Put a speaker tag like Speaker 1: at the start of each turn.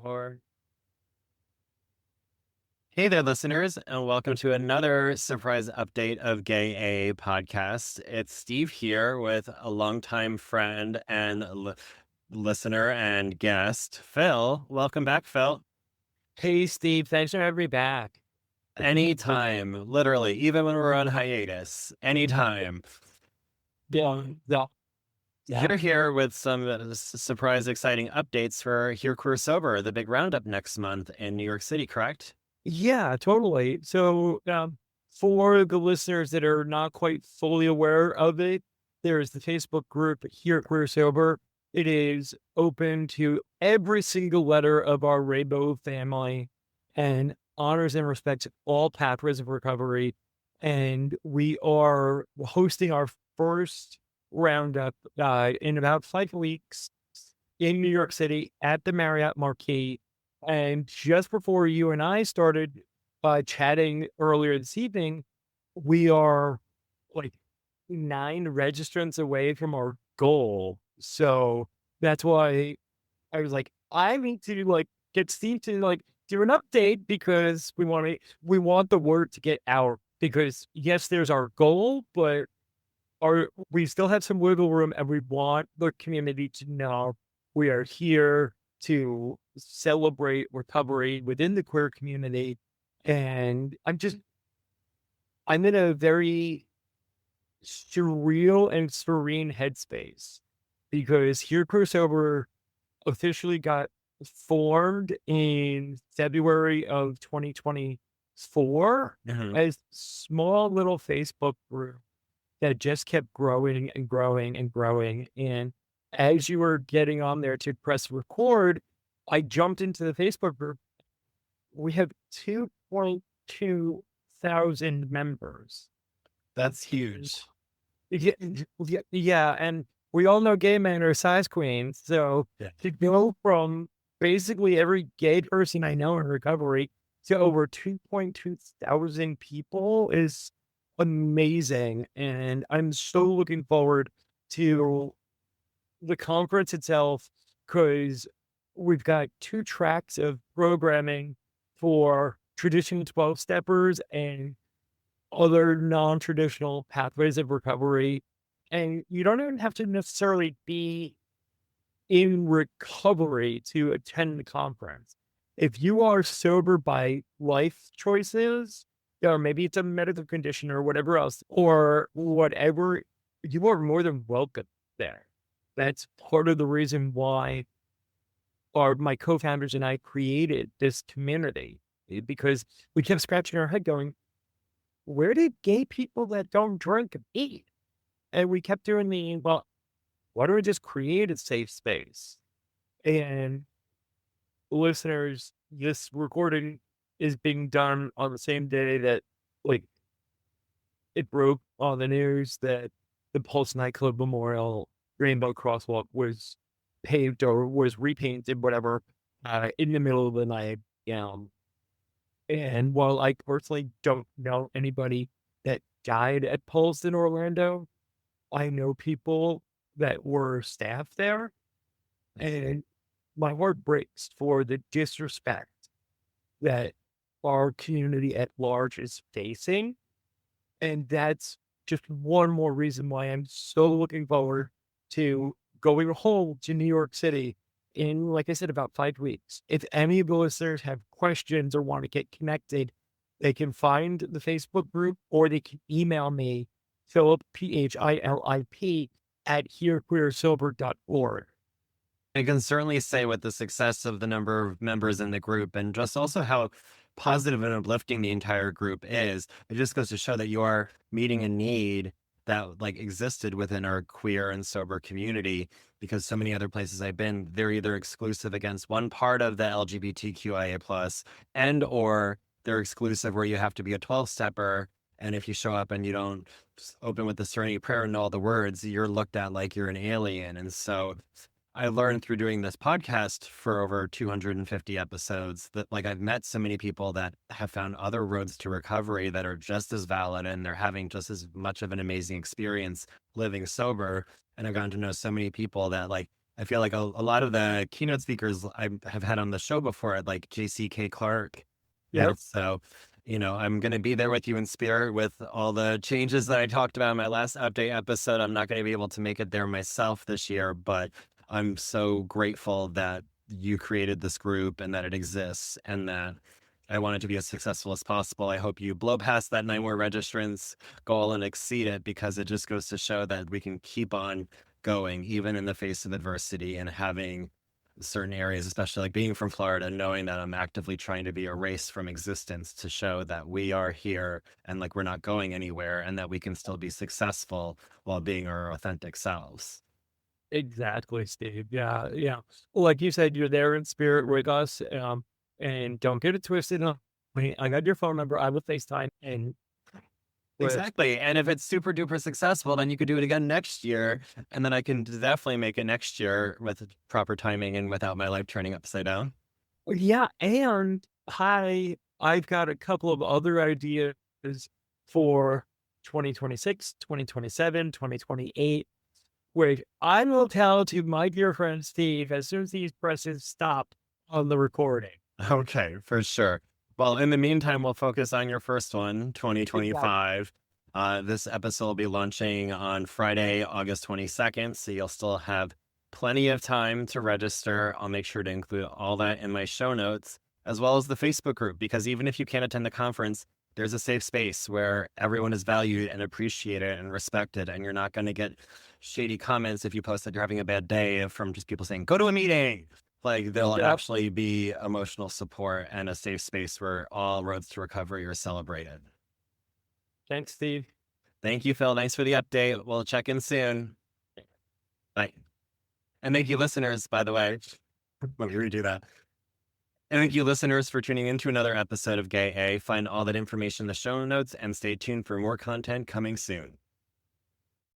Speaker 1: Or Hey there, listeners, and welcome to another surprise update of Gay A podcast. It's Steve here with a longtime friend and listener and guest, Phil. Welcome back, Phil.
Speaker 2: Hey, Steve, thanks for having me back.
Speaker 1: Anytime, literally, even when we're on hiatus, anytime.
Speaker 2: Yeah, yeah, yeah.
Speaker 1: You're here with some surprise, exciting updates for Here Queer Sober, the big roundup next month in New York City, correct?
Speaker 2: Yeah, totally. For the listeners that are not quite fully aware of it, there's the Facebook group Here Queer Sober. It is open to every single letter of our rainbow family and honors and respects all pathways of recovery. And we are hosting our first roundup in about 5 weeks in New York City at the Marriott Marquis. And just before you and I started chatting earlier this evening, we are like 9 registrants away from our goal. So that's why I was like, I need to get Steve to do an update because we want the word to get out. Because yes, there's our goal, but we still have some wiggle room, and we want the community to know we are here to celebrate recovery within the queer community. And I'm in a very surreal and serene headspace because Here Queer Sober officially got formed in February of 2024
Speaker 1: Mhm.
Speaker 2: as small little Facebook group that just kept growing and growing and growing. And as you were getting on there to press record, I jumped into the Facebook group. We have 2.2 thousand members.
Speaker 1: That's huge.
Speaker 2: Yeah, yeah, and we all know gay men are size queens. So
Speaker 1: Yeah.
Speaker 2: to go from basically every gay person I know in recovery to over 2.2 thousand people is amazing. And I'm so looking forward to the conference itself because we've got 2 tracks of programming for traditional 12 steppers and other non-traditional pathways of recovery. And you don't even have to necessarily be in recovery to attend the conference. If you are sober by life choices, or maybe it's a medical condition or whatever else, or whatever, you are more than welcome there. That's part of the reason why my co-founders and I created this community because we kept scratching our head going, where did gay people that don't drink eat? And we kept doing well, why don't we just create a safe space? And listeners, this recording is being done on the same day that like it broke on the news that the Pulse nightclub memorial rainbow crosswalk was paved or was repainted, whatever, in the middle of the night. Um, and while I personally don't know anybody that died at Pulse in Orlando, I know people that were staff there, and my heart breaks for the disrespect that our community at large is facing. And that's just one more reason why I'm so looking forward to going home to New York City in, like I said, about 5 weeks. If any of the listeners have questions or want to get connected, they can find the Facebook group or they can email me, Philip, PHILIP, at herequeersober.org.
Speaker 1: I can certainly say with the success of the number of members in the group and just also how positive and uplifting the entire group is, it just goes to show that you are meeting a need that like existed within our queer and sober community because so many other places I've been, they're either exclusive against one part of the LGBTQIA plus and or they're exclusive where you have to be a 12 stepper. And if you show up and you don't open with the serenity prayer and all the words, you're looked at like you're an alien. And so I learned through doing this podcast for over 250 episodes that like I've met so many people that have found other roads to recovery that are just as valid and they're having just as much of an amazing experience living sober. And I've gotten to know so many people that like I feel like a lot of the keynote speakers I have had on the show before, like JCK Clark. And
Speaker 2: Yep.
Speaker 1: so, I'm going to be there with you in spirit with all the changes that I talked about in my last update episode. I'm not going to be able to make it there myself this year, but I'm so grateful that you created this group and that it exists and that I want it to be as successful as possible. I hope you blow past that 9 more registrants goal and exceed it, because it just goes to show that we can keep on going, even in the face of adversity, and having certain areas, especially like being from Florida, knowing that I'm actively trying to be erased from existence to show that we are here and like we're not going anywhere and that we can still be successful while being our authentic selves.
Speaker 2: Exactly, Steve. Yeah, yeah. Well, like you said, you're there in spirit with us. And don't get it twisted. I got your phone number. I will FaceTime and with
Speaker 1: Exactly. And if it's super duper successful, then you could do it again next year. And then I can definitely make it next year with proper timing and without my life turning upside down.
Speaker 2: yeah, and I've got a couple of other ideas for 2026, 2027, 2028. Where I will tell to my dear friend Steve as soon as he presses stop on the recording.
Speaker 1: Okay, for sure. Well, in the meantime, we'll focus on your first one,
Speaker 2: Exactly.
Speaker 1: 2025. This episode will be launching on Friday, August 22nd. So you'll still have plenty of time to register. I'll make sure to include all that in my show notes, as well as the Facebook group, because even if you can't attend the conference, there's a safe space where everyone is valued and appreciated and respected. And you're not going to get shady comments if you post that you're having a bad day from just people saying, go to a meeting. Like, there'll
Speaker 2: Yep.
Speaker 1: actually be emotional support and a safe space where all roads to recovery are celebrated.
Speaker 2: Thanks, Steve.
Speaker 1: Thank you, Phil. Thanks for the update. We'll check in soon. Bye. And thank you, listeners, by the way. Let me redo that. And thank you, listeners, for tuning in to another episode of Gay A. Find all that information in the show notes and stay tuned for more content coming soon.